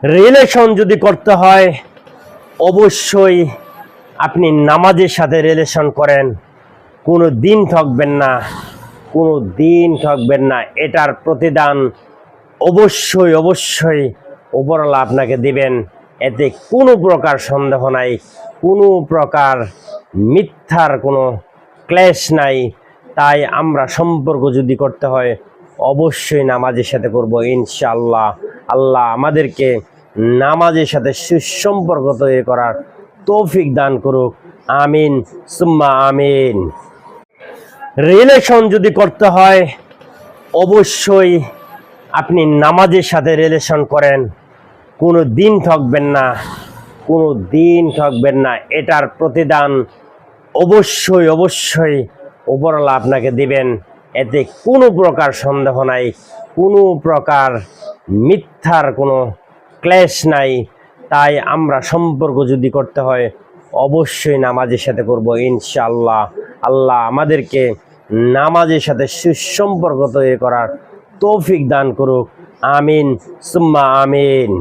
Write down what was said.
Relation যদি করতে হয় অবশ্যই আপনি নামাজের সাথে রিলেশন করেন, কোনো দিন ঠকবেন না, কোনো দিন ঠকবেন না। এটার প্রতিদান অবশ্যই অবশ্যই উপরওয়ালা আপনাকে দিবেন, এতে কোনো প্রকার সন্দেহ নাই, কোনো প্রকার মিথ্যার কোনো ক্লেশ নাই। তাই আমরা সম্পর্ক যদি করতে হয় অবশ্যই নামাজের সাথে করব ইনশাআল্লাহ। আল্লাহ আমাদেরকে নামাজের সাথে সুসম্পর্ক তৈরি করার তৌফিক দান করুক, আমিন সুম্মা আমিন। রিলেশন যদি করতে হয় অবশ্যই আপনি নামাজের সাথে রিলেশন করেন, কোনো দিন ঠকবেন না, কোনো দিন ঠকবেন না। এটার প্রতিদান অবশ্যই অবশ্যই উপরওয়ালা আপনাকে দিবেন, এতে কোনো প্রকার সন্দেহ নাই, কোনো প্রকার মিথ্যার কোনো ক্লেশ নাই। তাই আমরা সম্পর্ক যদি করতে হয় অবশ্যই নামাজের সাথে করব ইনশাআল্লাহ। আল্লাহ আমাদেরকে নামাজের সাথে সুসম্পর্ক তৈরি করার তৌফিক দান করুক, আমিন সুম্মা আমিন।